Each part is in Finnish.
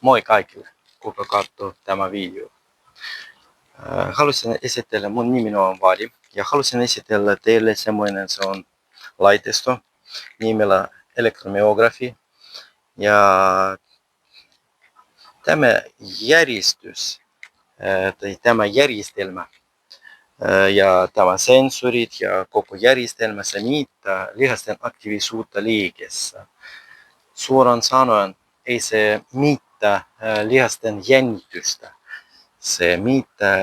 Moi kaikille, kuka katsoo tämä video. Haluaisin esitellä, mun nimi on Vadi, ja haluaisin esitellä teille semmoinen, se on laiteisto nimellä elektromyografi. Ja tämä järjestys, tai tämä järjestelmä ja tämä sensorit ja koko järjestelmä, se mittaa lihasten aktiivisuutta liikessä. Suoraan sanoen ei se mittaa lihasten jännitystä. Se mittaa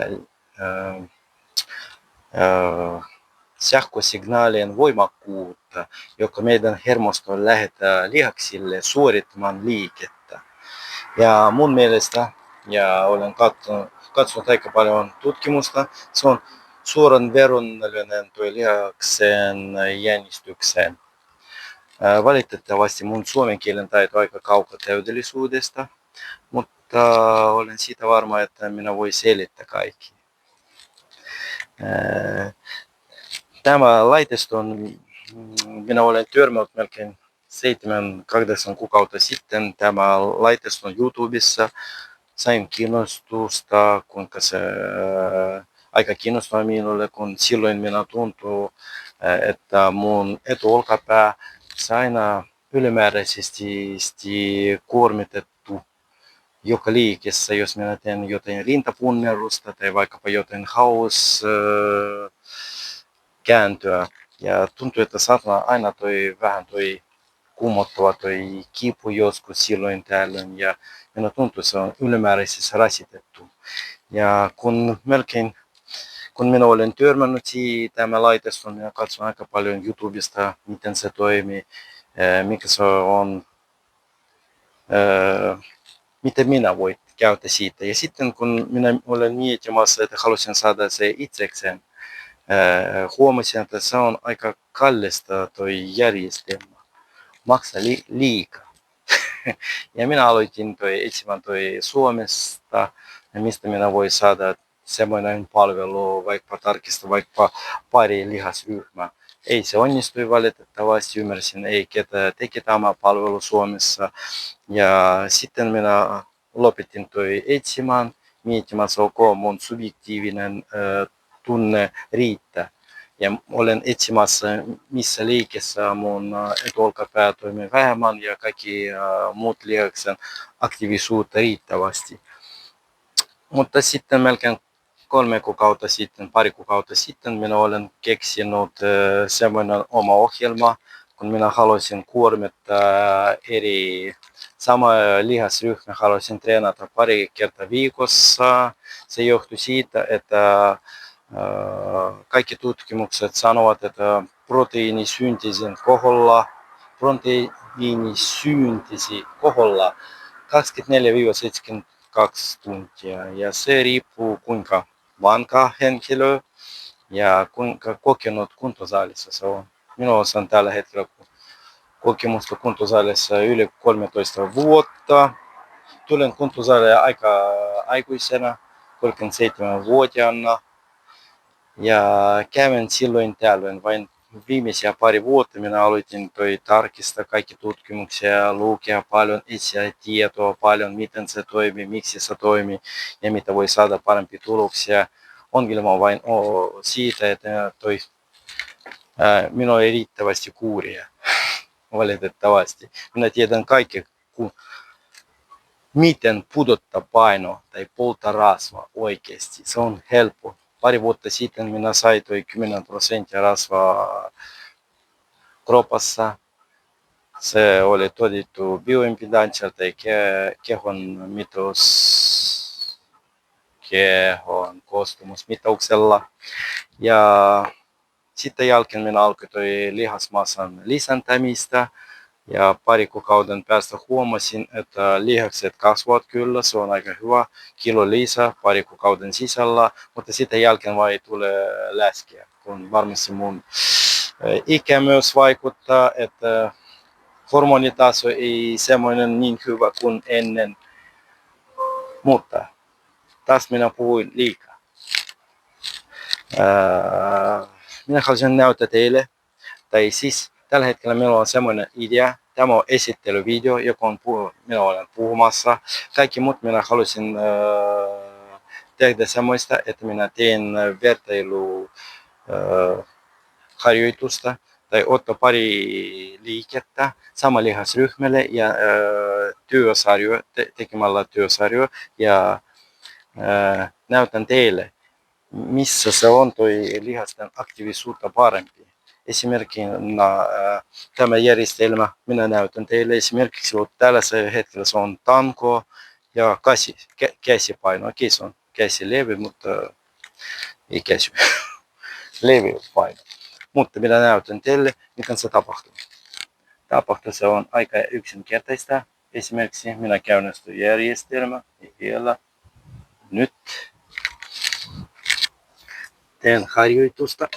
sähkösignaalien voimakkuutta, joka meidän hermosto lähettää lihaksille suorittamaan liikettä. Ja mun mielestä, ja olen katsonut aika paljon tutkimusta, se on suoraan verrannollinen lihaksen jännitykseen. Valitettavasti mun suomen kielen taito aika kaukana täydellisyydestä, mutta olen siitä varma, että minä voin selittää kaikki. Tämä laiteisto minä olen törmännyt melkein 7-8 kuukautta sitten. Tämä laiteisto on YouTubessa. Sain kiinnostusta, kuinka se aika kiinnostaa minulle, kun silloin minä tuntuu, että mun etuolkapää se aina ylimääräisesti kuormitettu joka liikessä, jos minä teen jotain rintapunnerusta tai vaikkapa jotain kääntöä. Ja tuntuu, että saattaa aina vähän kuumottava kipu joskus silloin tällöin. Ja minä tuntuu, että se on ylimääräisesti rasitettu. Ja kun minä olen törmännyt tämä laiteisto, minä katson aika paljon YouTubesta, miten se toimii, mikä se on, miten minä voin käyttää siitä. Ja sitten kun minä olen miettimässä, että haluaisin saada se itsekseen, huomasin, että se on aika kallista järjestelmä. Maksaa liikaa. Ja minä aloitin etsimään Suomesta, mistä minä voin saada semmoinen palvelu, vaikka tarkistaa vaikka pari lihasryhmää. Ei se onnistui valitettavasti, ymmärsin, ei ketä teki tämä palvelu Suomessa. Ja sitten minä lopetin etsimään, miettimään, mun subjektiivinen tunne riittää. Ja olen etsimässä, missä liikessä mun etuolkapää toimii vähemmän ja kaikki muut lihaksen aktiivisuutta riittävästi. Mutta sitten melkein pari kuukautta sitten minä olen keksinyt semmoinen oma ohjelma, kun minä haluaisin kuormittaa sama lihasryhmä, haluaisin treenata pari kertaa viikossa. Se johtui siitä, että kaikki tutkimukset sanovat, että proteiinisynteesi koholla 24-72 tuntia. Ja se riippuu kuinka vanka henkilö ja kuinka kokenut kuntosalissa se on. Minulla on tällä hetkellä kokemusta kuntosalissa yli 13 vuotta. Tulen kuntosalille aika aikuisena, 37-vuotiaana. Ja kävin silloin tällöin, vain viimeisiä pari vuotta minä aloitin tarkistaa kaikki tutkimuksia, lukea paljon, etsiä tietoa paljon, miten se toimii, miksi se toimii ja mitä voi saada parempia tuloksia. Ongelma on vain siitä, että minulla ei riittävästi kuuria, valitettavasti. Minä tiedän kaikki, miten pudottaa painoa tai polttaa rasvaa oikeasti. Se on helppo. Pari vuotta sitten minä sain 10% rasvaa kropassa. Se oli todettu bioimpedanssia tai kehon koostumusmitauksella. Ja sitten jälkeen minä alkoi lihasmassan lisääntämistä. Ja pari kuukauden päästä huomasin, että lihakset kasvavat kyllä, se on aika hyvä, kilo lisää pari kuukauden sisällä, mutta sitten jälkeen vai tulee läskiä, kun varmasti mun ikä myös vaikuttaa, että hormonitaso ei semmoinen niin hyvä kuin ennen, mutta taas minä puhuin liikaa. Minä haluaisin näyttää teille, tai siis tällä hetkellä minulla on semmoinen idea. Tämä on esittelyvideo, joka on minä olen puhumassa. Kaikki muut minä halusin tehdä semmoista, että minä teen vertailuharjoitusta tai ottaa pari liikettä sama lihasryhmälle ja tekemällä työsarjoja ja näytän teille, missä se on toi lihasten aktiivisuutta parempi. Esimerkkinä tämä järjestelmä, minä näytän teille esimerkiksi, että tällä hetkellä se on tanko ja käsipaino. Okei, se on käsilevy, mutta ei käsi, levypaino. Mutta minä näytän teille, miten se tapahtuu. Se on aika yksinkertaista. Esimerkiksi minä käynnistyn järjestelmä vielä. Nyt teen harjoitusta.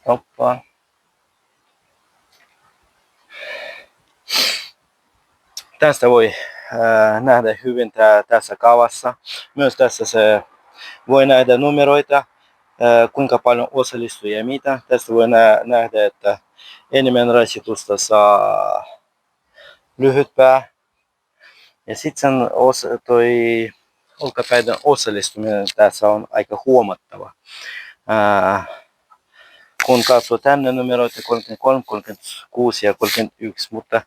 Stoppaan. Tästä voi nähdä hyvin tässä kaavassa. Myös tässä se voi nähdä numeroita, kuinka paljon osallistujia ja mitä. Tästä voi nähdä, että enemmän rasitusta saa lyhyt pää. Ja sitten toi olkapäiden osallistuminen tässä on aika huomattava. Kun katsoo tänne numeroita 33, 36 ja 31, mutta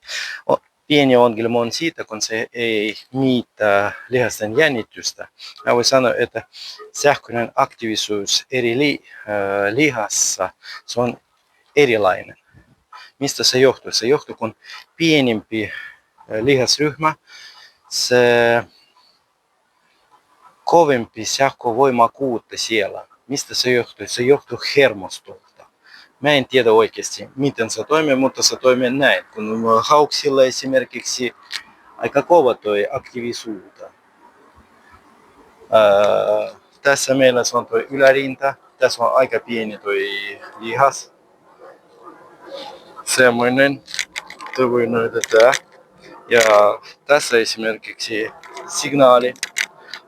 pieni ongelma on siitä, kun se ei mittaa lihasten jännitystä. Mä voin sanoa, että sähköinen aktiivisuus eri lihassa se on erilainen. Mistä se johtuu? Se johtuu, kun pienempi lihasryhmä, se kovempi sähkövoimakkuutta siellä. Mistä se johtuu? Se johtuu hermostolta. Mä en tiedä oikeasti, miten se toimii, mutta se toimii näin. Kun hauksilla esimerkiksi aika kova toi aktiivisuutta. Tässä meillä on toi ylärinta. Tässä on aika pieni toi lihas. Semmoinen. Toi voi näyttää. Ja tässä esimerkiksi signaali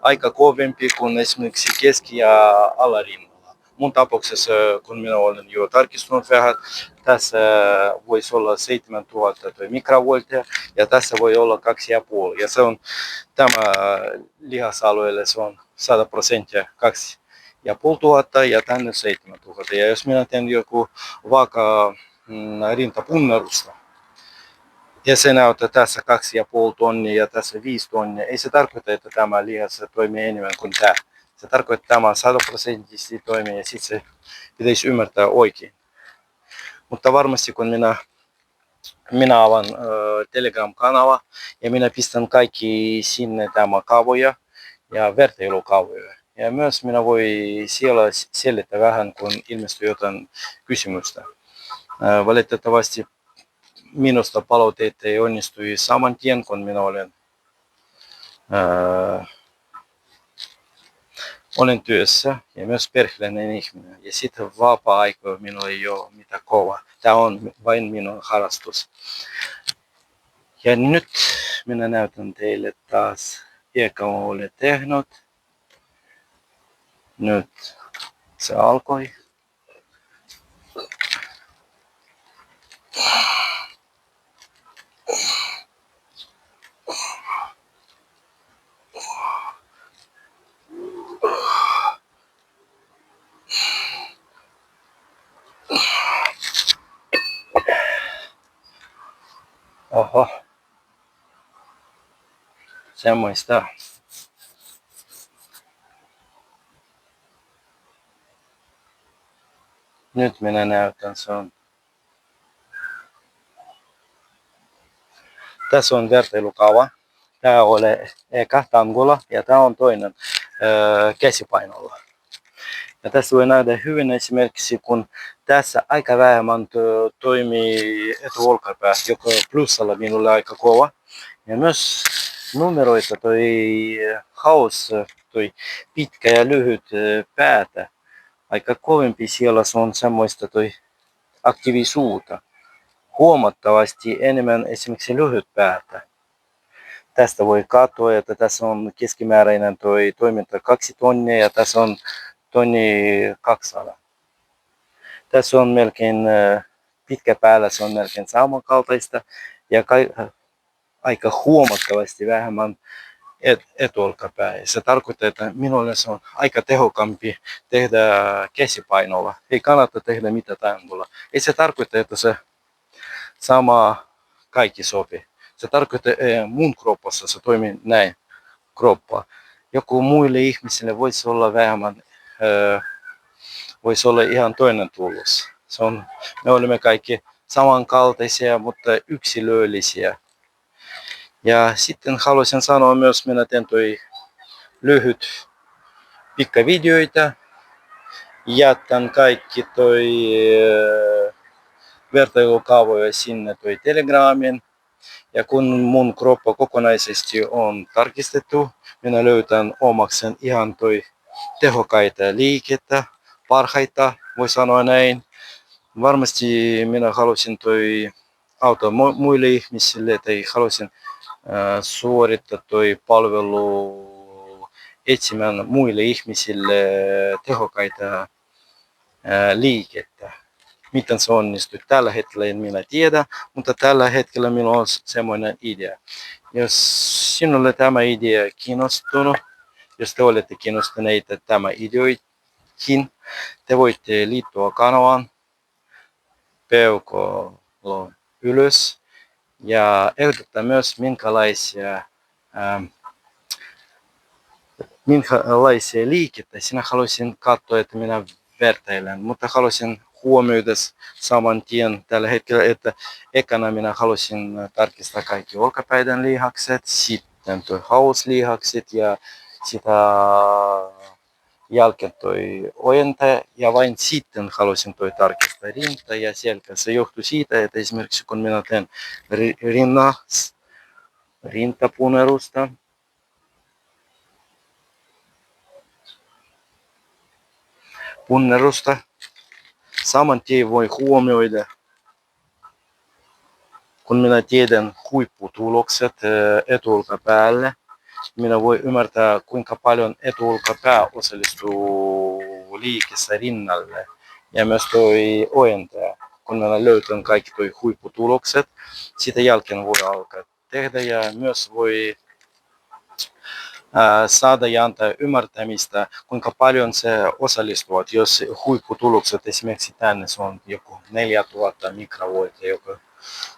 aika kovempi kuin esimerkiksi keski- ja alarinnalla. Mun tapauksessa, kun minä olen jo tarkistunut vähän, tässä voisi olla 7000 mikrovolttia ja tässä voi olla 2,5. Ja se on tämä lihasalueelle se on 100% 2,5 ja tänne 7000. Ja jos minä teen joku vaikka rintapunnerusta, ja se näyttää tässä 2,5 tonnia ja tässä 5 tonnia. Ei se tarkoita, että tämä lihas toimii enemmän kuin tämä. Se tarkoittaa, että tämä 100% toimii ja sitten se pitäisi ymmärtää oikein. Mutta varmasti kun minä avaan Telegram-kanava ja minä pistän kaikki sinne tämä kaavoja ja vertailukaavoja. Ja myös minä voi siellä selittää vähän, kun ilmestyy jotain kysymystä. Valitettavasti minusta palautteet ei onnistui saman tien, kun minä olen työssä ja myös perheellinen ihminen. Ja sitten vapaa-aikoja minulla ei ole mitään kovaa. Tämä on vain minun harrastus. Ja nyt minä näytän teille taas, joka olen tehnyt. Nyt se alkoi. Oho. Semmoista. Nyt minä näytän sen. Tässä on vertailukaava. Tämä oli eka tangolla ja tämä on toinen käsipainolla. Ja tässä voi nähdä hyvin esimerkiksi, kun tässä aika vähemmän toimii etuolkapää, joka plussalla minulle aika kova. Ja myös numeroita toi haus, toi pitkä ja lyhyt päätä aika kovempi siellä se on semmoista toi aktiivisuutta. Huomattavasti enemmän esimerkiksi lyhytpäätä. Tästä voi katsoa, että tässä on keskimääräinen toi toiminta 2 tonnia ja tässä on 1 200. Tässä on melkein pitkä päällä, se on melkein samankaltaista ja aika huomattavasti vähemmän etuolkapää. Se tarkoittaa, että minulle se on aika tehokkaampi tehdä käsipainolla. Ei kannata tehdä mitä tangolla. Ei se tarkoita, että se sama kaikki sopii. Se tarkoittaa, että mun kroppassa se toimii näin kroppa. Joku muille ihmisille voisi olla vähemmän, voisi olla ihan toinen tulos. Me olemme kaikki samankaltaisia, mutta yksilöllisiä. Ja sitten haluaisin sanoa myös, minä teen toi lyhyt pikkavideoita. Jätän kaikki toi vertailukaavoja sinne toi Telegramin. Ja kun mun kroppa kokonaisesti on tarkistettu, minä löytän omakseen ihan toi tehokkaita liikettä, parhaita, voi sanoa näin. Varmasti minä halusin toi auttaa muille ihmisille, tai halusin suorittaa toi palvelu etsimään muille ihmisille tehokkaita liikettä. Miten se onnistuu? Tällä hetkellä en minä tiedä, mutta tällä hetkellä minulla on semmoinen idea. Jos sinulle tämä idea kiinnostunut, jos te olette kiinnostuneita tämä ideoihin, te voitte liittyä kanavaan peukalo ylös ja ehdottaa myös minkälaisia liikettä sinä haluaisin katsoa, että minä vertailen, mutta haluaisin huomioida saman tien tällä hetkellä, että ekana minä haluaisin tarkistaa kaikki olkapäiden lihakset, sitten toi hauslihakset ja sitä jälkeen toi ojentaa ja vain sitten haluaisin toi tarkistaa rinta ja selkä. Se johtuu siitä, että esimerkiksi kun minä teen rintapunnerusta, saman tien voi huomioida, kun minä tiedän huipputulokset etuolkapäälle, minä voi ymmärtää, kuinka paljon etuolkapää osallistuu liikessä rinnalle ja myös toi ojentaa. Kun minä löytän kaikki toi huipputulokset, sitä jälkeen voi alkaa tehdä ja myös voi saada ja antaa ymmärtämistä, kuinka paljon se osallistuvat. Jos huipputulokset esimerkiksi tänne se on joku 4000 mikrovolttia joku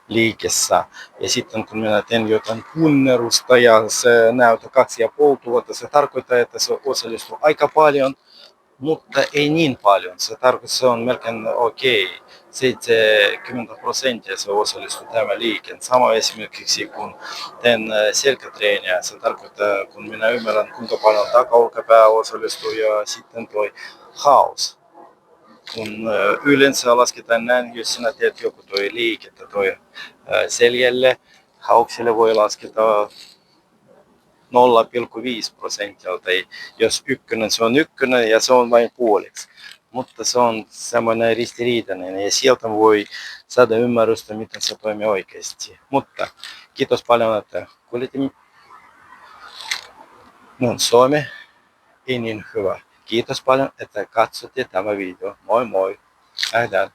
liikessä. Ja sitten kun minä teen jotain punnerusta ja se näyttää 2500, se tarkoittaa, että se osallistuu aika paljon, mutta ei niin paljon. Se tarkoittaa, se on melkein okei. 70% se osallistuu tämä liike. Sama esimerkiksi kun teen selkätreeniä, se tarkoittaa, kun minä ymmärrän kuinka paljon takaolkapää osallistuu ja sitten toi haus. Kun yleensä lasketaan näin, jos sinä teet joku toi liikettä toi seljälle, haukselle voi lasketa 0,5%, tai jos ykkönen, se on ykkönen ja se on vain puoliksi. Mutta se on semmoinen ristiriitainen ja sieltä voi saada ymmärrystä, miten se toimii oikeasti. Mutta kiitos paljon, että kuulitte. Mun suomi ei niin hyvä. Kiitos paljon, että katsotte tämä video. Moi moi. Nähdään.